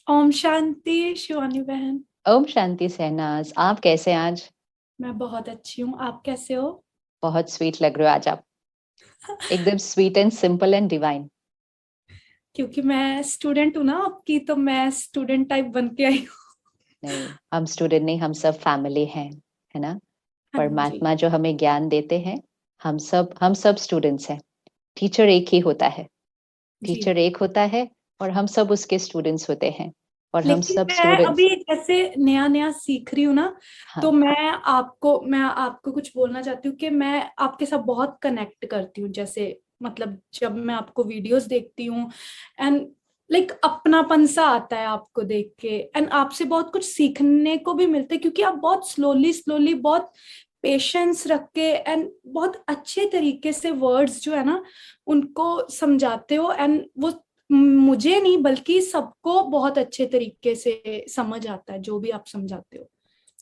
ओम शांति शिवानी बहन। ओम शांति सहनाज, आप कैसे हैं आज? मैं बहुत अच्छी हूँ, आप कैसे हो? बहुत स्वीट लग रहे हो आज आप। एकदम sweet and simple and divine. क्योंकि मैं स्टूडेंट हूँ ना आपकी, तो मैं स्टूडेंट टाइप बन के आई हूँ। नहीं, हम स्टूडेंट नहीं, हम सब फैमिली हैं, है ना। हाँ जी। परमात्मा जो हमें ज्ञान देते हैं, हम सब स्टूडेंट्स हैं। टीचर एक ही होता है। जी। टीचर एक होता है और हम सब उसके स्टूडेंट्स होते हैं। और हम लेकिन सब मैं स्टूडेंट्स। अभी जैसे नया नया सीख रही हूँ ना, तो हाँ। मैं आपको कुछ बोलना चाहती हूँ कि मैं आपके साथ बहुत कनेक्ट करती हूँ। जैसे मतलब जब मैं आपको वीडियोस देखती हूँ एंड अपनापन सा आता है आपको देख के, एंड आपसे बहुत कुछ सीखने को भी मिलता है, क्योंकि आप बहुत स्लोली स्लोली, बहुत पेशेंस रख के एंड बहुत अच्छे तरीके से वर्ड्स जो है ना उनको समझाते हो, एंड वो मुझे नहीं बल्कि सबको बहुत अच्छे तरीके से समझ आता है जो भी आप समझाते हो।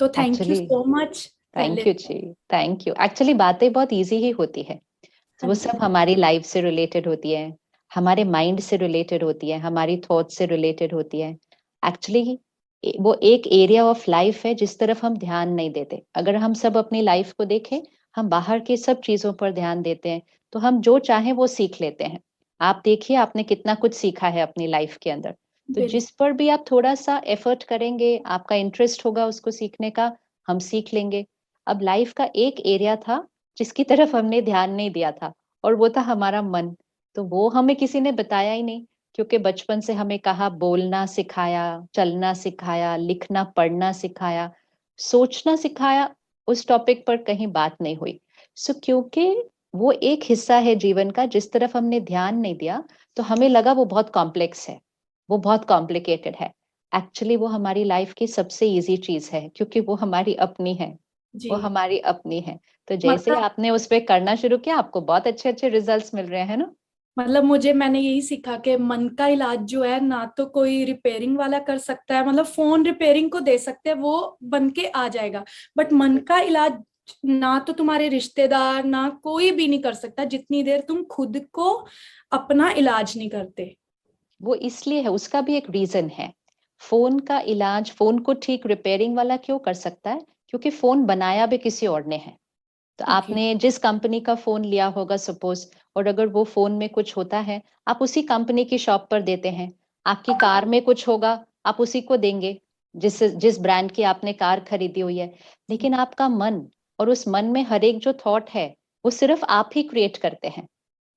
तो thank you actually, so much पहले थैंक यू तो। जी। Thank you. एक्चुअली बातें बहुत इजी ही होती है। हाँ वो जी। सब हमारी लाइफ से रिलेटेड होती है, हमारे माइंड से रिलेटेड होती है, हमारी थॉट से रिलेटेड होती है। एक्चुअली वो एक एरिया ऑफ लाइफ है जिस तरफ हम ध्यान नहीं देते। अगर हम सब अपनी लाइफ को देखें, हम बाहर की सब चीजों पर ध्यान देते हैं, तो हम जो चाहें वो सीख लेते हैं। आप देखिए, आपने कितना कुछ सीखा है अपनी लाइफ के अंदर। तो बिल्कुल। जिस पर भी आप थोड़ा सा एफर्ट करेंगे, आपका इंटरेस्ट होगा उसको सीखने का, हम सीख लेंगे। अब लाइफ का एक एरिया था जिसकी तरफ हमने ध्यान नहीं दिया था, और वो था हमारा मन। तो वो हमें किसी ने बताया ही नहीं, क्योंकि बचपन से हमें कहा, बोलना सिखाया, चलना सिखाया, लिखना पढ़ना सिखाया, सोचना सिखाया, उस टॉपिक पर कहीं बात नहीं हुई। सो क्योंकि वो एक हिस्सा है जीवन का जिस तरफ हमने ध्यान नहीं दिया, तो हमें लगा वो बहुत कॉम्प्लेक्स है, वो बहुत कॉम्प्लिकेटेड है। एक्चुअली वो हमारी लाइफ की सबसे इजी चीज है, क्योंकि वो हमारी अपनी है। जी। वो हमारी अपनी है। तो जैसे ही मतलब आपने उस पे करना शुरू किया, आपको बहुत अच्छे अच्छे रिजल्ट्स मिल रहे हैं ना। मैंने यही सीखा कि मन का इलाज जो है ना तो कोई रिपेयरिंग वाला कर सकता है, मतलब फोन रिपेयरिंग को दे सकते हैं, वो बन के आ जाएगा। बट मन का इलाज ना तो तुम्हारे रिश्तेदार ना कोई भी नहीं कर सकता, जितनी देर तुम खुद को अपना इलाज नहीं करते। वो इसलिए है, उसका भी एक रीजन है। फोन का इलाज, फोन को ठीक रिपेयरिंग वाला क्यों कर सकता है? क्योंकि फोन बनाया भी किसी और ने है। तो ओके। आपने जिस कंपनी का फोन लिया होगा सपोज, और अगर वो फोन में कुछ होता है, आप उसी कंपनी की शॉप पर देते हैं। आपकी कार में कुछ होगा, आप उसी को देंगे, जिस जिस ब्रांड की आपने कार खरीदी हुई है। लेकिन आपका मन, और उस मन में हर एक जो थॉट है, वो सिर्फ आप ही क्रिएट करते हैं,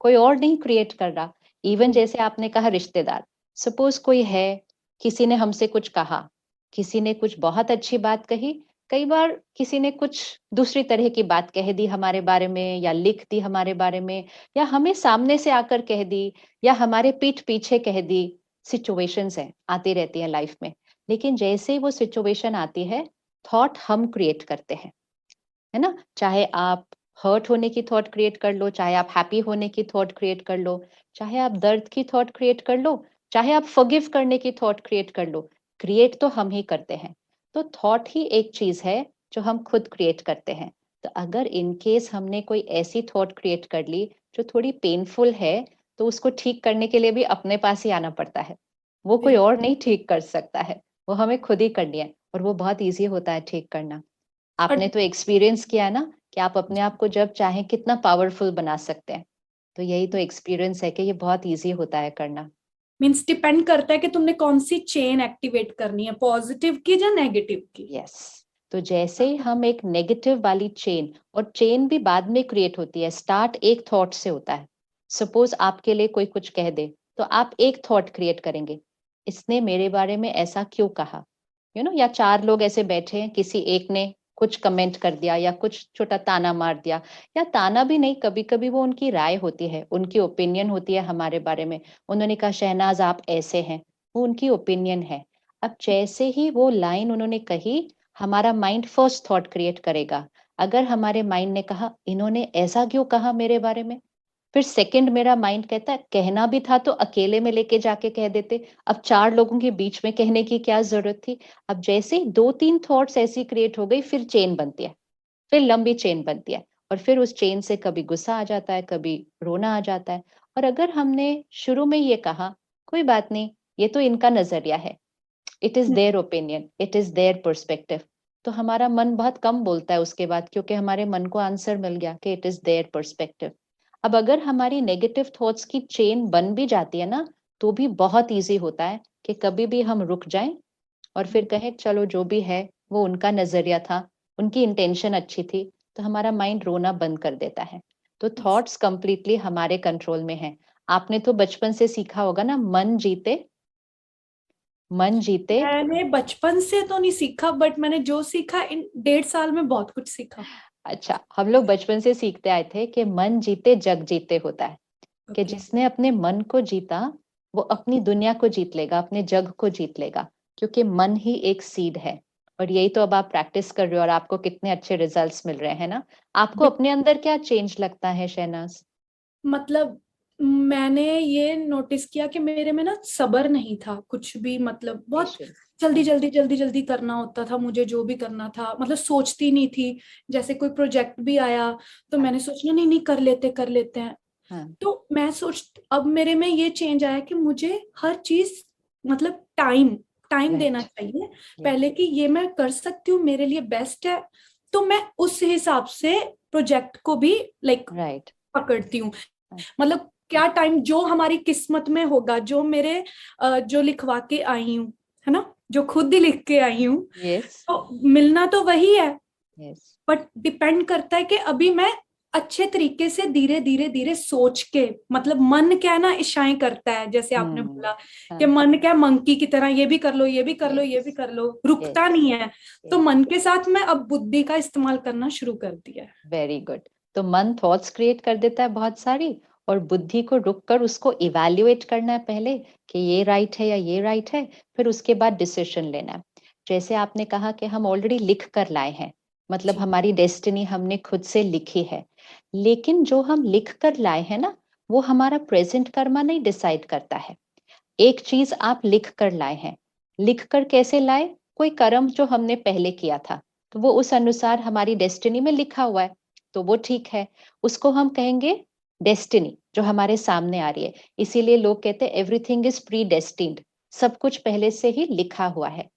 कोई और नहीं क्रिएट कर रहा। इवन जैसे आपने कहा रिश्तेदार, सपोज कोई है, किसी ने हमसे कुछ कहा, किसी ने कुछ बहुत अच्छी बात कही, कई बार किसी ने कुछ दूसरी तरह की बात कह दी हमारे बारे में, या लिख दी हमारे बारे में, या हमें सामने से आकर कह दी, या हमारे पीठ पीछे कह दी। सिचुएशंस हैं, आती रहती है लाइफ में। लेकिन जैसे ही वो सिचुएशन आती है, थॉट हम क्रिएट करते हैं, है ना। चाहे आप हर्ट होने की थॉट क्रिएट कर लो, चाहे आप हैप्पी होने की थॉट क्रिएट कर लो, चाहे आप दर्द की थॉट क्रिएट कर लो, चाहे आप फॉरगिव करने की थॉट क्रिएट कर लो। क्रिएट तो हम ही करते हैं। तो थॉट ही एक चीज है जो हम खुद क्रिएट करते हैं। तो अगर इन केस हमने कोई ऐसी थॉट क्रिएट कर ली जो थोड़ी पेनफुल है, तो उसको ठीक करने के लिए भी अपने पास ही आना पड़ता है। वो कोई बिल्कुल। और नहीं ठीक कर सकता है, वो हमें खुद ही करनी है। और वो बहुत ईजी होता है ठीक करना। आपने और तो एक्सपीरियंस किया है ना, कि आप अपने आप को जब चाहें कितना पावरफुल बना सकते हैं। तो यही तो एक्सपीरियंस है कि ये बहुत इजी होता है करना। मीन्स डिपेंड करता है कि तुमने कौन सी चेन एक्टिवेट करनी है, पॉजिटिव की या नेगेटिव की। यस। तो जैसे ही हम एक नेगेटिव वाली चेन, और चेन भी बाद में क्रिएट होती है, स्टार्ट एक थॉट से होता है। सपोज आपके लिए कोई कुछ कह दे, तो आप एक थॉट क्रिएट करेंगे, इसने मेरे बारे में ऐसा क्यों कहा, या चार लोग ऐसे बैठे हैं, किसी एक ने कुछ कमेंट कर दिया, या कुछ छोटा ताना मार दिया, या ताना भी नहीं, कभी कभी वो उनकी राय होती है, उनकी ओपिनियन होती है हमारे बारे में। उन्होंने कहा शहनाज आप ऐसे हैं, वो उनकी ओपिनियन है। अब जैसे ही वो लाइन उन्होंने कही, हमारा माइंड फर्स्ट थॉट क्रिएट करेगा। अगर हमारे माइंड ने कहा इन्होंने ऐसा क्यों कहा मेरे बारे में, फिर सेकंड मेरा माइंड कहता है कहना भी था तो अकेले में लेके जाके कह देते, अब चार लोगों के बीच में कहने की क्या जरूरत थी। अब जैसे ही दो तीन थॉट्स ऐसी क्रिएट हो गई, फिर चेन बनती है, फिर लंबी चेन बनती है। और फिर उस चेन से कभी गुस्सा आ जाता है, कभी रोना आ जाता है। और अगर हमने शुरू में ये कहा, कोई बात नहीं, ये तो इनका नजरिया है, it is their opinion, it is their perspective. तो हमारा मन बहुत कम बोलता है उसके बाद, क्योंकि हमारे मन को आंसर मिल गया कि इट इज देयर पर्सपेक्टिव। अब अगर हमारी नेगेटिव थॉट्स की चेन बन भी जाती है ना, तो भी बहुत इजी होता है कि कभी भी हम रुक जाएं और फिर कहें चलो जो भी है वो उनका नजरिया था, उनकी इंटेंशन अच्छी थी, तो हमारा माइंड रोना बंद कर देता है। तो थॉट्स कंप्लीटली हमारे कंट्रोल में है। आपने तो बचपन से सीखा होगा ना, मन जीते, मन जीते। मैंने बचपन से तो नहीं सीखा, बट मैंने जो सीखा इन 1.5 साल में बहुत कुछ सीखा। अच्छा, हम लोग बचपन से सीखते आए थे कि मन जीते जग जीते होता है, कि ओके। जिसने अपने मन को जीता वो अपनी दुनिया को जीत लेगा, अपने जग को जीत लेगा, क्योंकि मन ही एक सीड है। और यही तो अब आप प्रैक्टिस कर रहे हो और आपको कितने अच्छे रिजल्ट्स मिल रहे हैं ना। आपको अपने अंदर क्या चेंज लगता है शहनाज? मतलब मैंने ये नोटिस किया कि मेरे में ना सब्र नहीं था कुछ भी, मतलब बहुत पेशेंस। जल्दी जल्दी जल्दी जल्दी करना होता था मुझे, जो भी करना था मतलब सोचती नहीं थी। जैसे कोई प्रोजेक्ट भी आया तो हाँ मैंने सोचना नहीं नहीं कर लेते हैं। हाँ। तो मैं सोच अब मेरे में ये चेंज आया कि मुझे हर चीज मतलब टाइम टाइम देना राइट। चाहिए यस। पहले, कि ये मैं कर सकती हूँ, मेरे लिए बेस्ट है। तो मैं उस हिसाब से प्रोजेक्ट को भी लाइक राइट। पकड़ती हूँ। मतलब क्या टाइम जो हमारी किस्मत में होगा, जो मेरे जो लिखवा के आई हूँ, है ना, जो खुद ही लिख के आई हूँ, यस। तो मिलना तो वही है। यस। बट डिपेंड करता है कि अभी मैं अच्छे तरीके से धीरे धीरे धीरे सोच के, मतलब मन क्या है ना इशाएं करता है, जैसे आपने हम्म। बोला कि हाँ। मन क्या मंकी की तरह, ये भी कर लो ये भी कर लो ये भी यस। कर लो, रुकता यस। नहीं है। तो यस। मन के साथ मैं अब बुद्धि का इस्तेमाल करना शुरू कर दिया है। Very good. तो मन थॉट्स क्रिएट कर देता है बहुत सारी, और बुद्धि को रुक कर उसको इवैल्यूएट करना है पहले कि ये राइट है या ये राइट है, फिर उसके बाद डिसीजन लेना है। जैसे आपने कहा कि हम ऑलरेडी लिख कर लाए हैं, मतलब जी हमारी डेस्टिनी हमने खुद से लिखी है। लेकिन जो हम लिख कर लाए हैं ना, वो हमारा प्रेजेंट कर्मा नहीं डिसाइड करता है। एक चीज आप लिख कर लाए हैं, लिख कर कैसे लाए? कोई कर्म जो हमने पहले किया था, तो वो उस अनुसार हमारी डेस्टिनी में लिखा हुआ है, तो वो ठीक है। उसको हम कहेंगे डेस्टिनी जो हमारे सामने आ रही है। इसीलिए लोग कहते हैं एवरीथिंग इज प्री डेस्टिन्ड, सब कुछ पहले से ही लिखा हुआ है।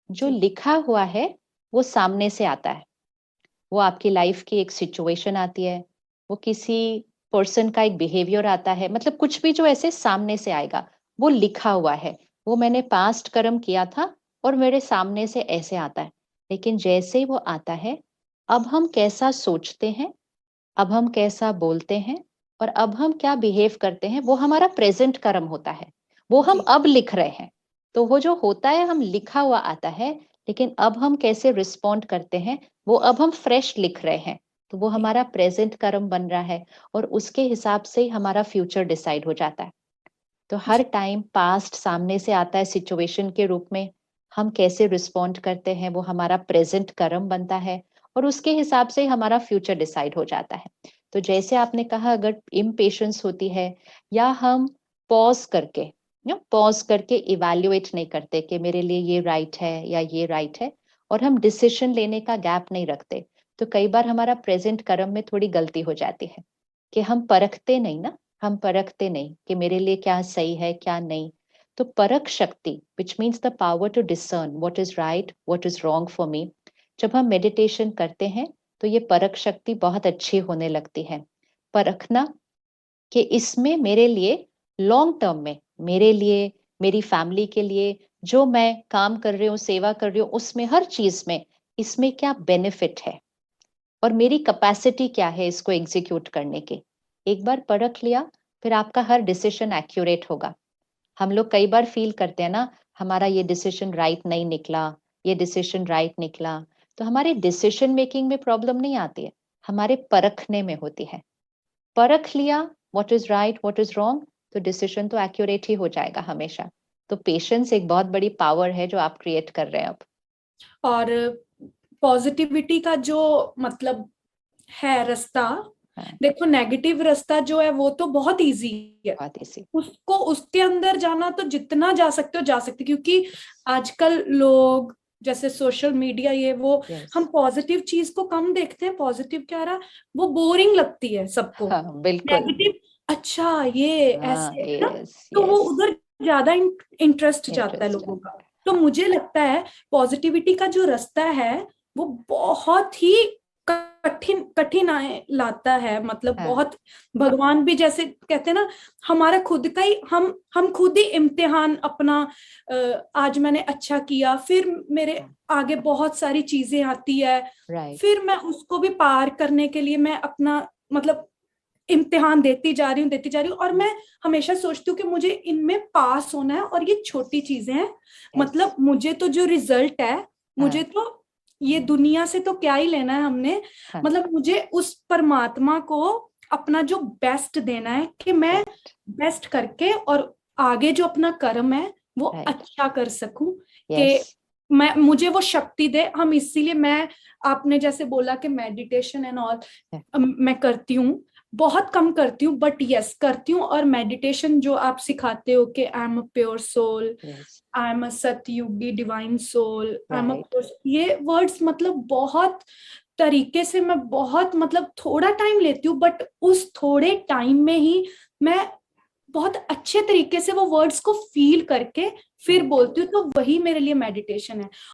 जो जी लिखा हुआ है वो सामने से आता है। वो आपकी लाइफ की एक सिचुएशन आती है, वो किसी पर्सन का एक बिहेवियर आता है, मतलब कुछ भी जो ऐसे सामने से आएगा वो लिखा हुआ है। वो मैंने पास्ट कर्म किया था और मेरे सामने से ऐसे आता है। लेकिन जैसे ही वो आता है, अब हम कैसा सोचते हैं, अब हम कैसा बोलते हैं, और अब हम क्या बिहेव करते हैं, वो हमारा प्रेजेंट कर्म होता है। वो हम जी अब लिख रहे हैं। तो वो जो होता है हम लिखा हुआ आता है, लेकिन अब हम कैसे रिस्पॉन्ड करते हैं वो अब हम फ्रेश लिख रहे हैं। तो वो जी हमारा प्रेजेंट कर्म बन रहा है, और उसके हिसाब से ही हमारा फ्यूचर डिसाइड हो जाता है। तो हर जी टाइम पास्ट सामने से आता है सिचुएशन के रूप में, हम कैसे रिस्पॉन्ड करते हैं वो हमारा प्रेजेंट कर्म बनता है, और उसके हिसाब से ही हमारा फ्यूचर डिसाइड हो जाता है। तो जैसे आपने कहा, अगर इम्पेशंस होती है या हम पॉज करके पॉज करके इवैल्यूएट नहीं करते कि मेरे लिए ये राइट है या ये राइट है, और हम डिसीजन लेने का गैप नहीं रखते, तो कई बार हमारा प्रेजेंट कर्म में थोड़ी गलती हो जाती है कि हम परखते नहीं ना, हम परखते नहीं कि मेरे लिए क्या सही है क्या नहीं। तो परख शक्ति, which means the power to discern what is right what is wrong for me, जब हम मेडिटेशन करते हैं तो ये परख शक्ति बहुत अच्छी होने लगती है। परखना कि इसमें मेरे लिए लॉन्ग टर्म में, मेरे लिए, मेरी फैमिली के लिए, जो मैं काम कर रही हूँ, सेवा कर रही हूँ, उसमें हर चीज में इसमें क्या बेनिफिट है, और मेरी कैपेसिटी क्या है इसको एग्जीक्यूट करने की। एक बार परख लिया, फिर आपका हर डिसीजन एक्यूरेट होगा। हम लोग कई बार फील करते हैं ना, हमारा ये डिसीजन राइट नहीं निकला, ये डिसीजन राइट निकला। तो हमारे डिसीजन मेकिंग में प्रॉब्लम नहीं आती है, हमारे परखने में होती है। परख लिया what is right what is wrong, तो डिसीजन तो एक्यूरेट ही हो जाएगा हमेशा। तो पेशेंस एक बहुत बड़ी पावर है जो आप क्रिएट कर रहे हैं अब। और पॉजिटिविटी का जो मतलब है रास्ता, हाँ। देखो नेगेटिव रास्ता जो है वो तो बहुत इजी है, बहुत इसी। उसको उसके अंदर जाना तो जितना जा सकते हो जा सकते, क्योंकि आजकल लोग जैसे सोशल मीडिया ये वो, यस। हम पॉजिटिव चीज को कम देखते हैं, पॉजिटिव क्या रहा वो बोरिंग लगती है सबको। हाँ बिल्कुल। नेगेटिव अच्छा ये हाँ ऐसे है ना, यस तो वो यस। उधर ज्यादा इंटरेस्ट जाता है इंटरेस्ट लोगों आता का। है। तो मुझे लगता है पॉजिटिविटी का जो रास्ता है वो बहुत ही कठिनाई लाता है, मतलब हाँ, बहुत, भगवान भी जैसे कहते हैं ना, हमारा खुद का ही हम खुद ही इम्तिहान अपना, आज मैंने अच्छा किया, फिर मेरे आगे बहुत सारी चीजें आती है, राइट, फिर मैं उसको भी पार करने के लिए मैं अपना मतलब इम्तिहान देती जा रही हूँ, और मैं हमेशा सोचती हूँ कि मुझे इनमें पास होना है, और ये छोटी चीजें हैं, यस, मतलब मुझे तो जो रिजल्ट है, मुझे हाँ, तो ये दुनिया से तो क्या ही लेना है हमने, हाँ, मतलब मुझे उस परमात्मा को अपना जो बेस्ट देना है, कि मैं राइट, बेस्ट करके और आगे जो अपना कर्म है वो राइट, अच्छा कर सकूं, यस, कि मैं मुझे वो शक्ति दे। हम इसीलिए मैं, आपने जैसे बोला कि मेडिटेशन एंड ऑल मैं करती हूँ, बहुत कम करती हूँ, बट यस करती हूँ। और मेडिटेशन जो आप सिखाते हो कि I am a pure soul, yes, I am a सतयुगी divine soul, I am a, right, ये वर्ड्स मतलब बहुत तरीके से मैं बहुत मतलब थोड़ा टाइम लेती हूँ, बट उस थोड़े टाइम में ही मैं बहुत अच्छे तरीके से वो वर्ड्स को फील करके फिर राइट। बोलती हूँ, तो वही मेरे लिए मेडिटेशन है।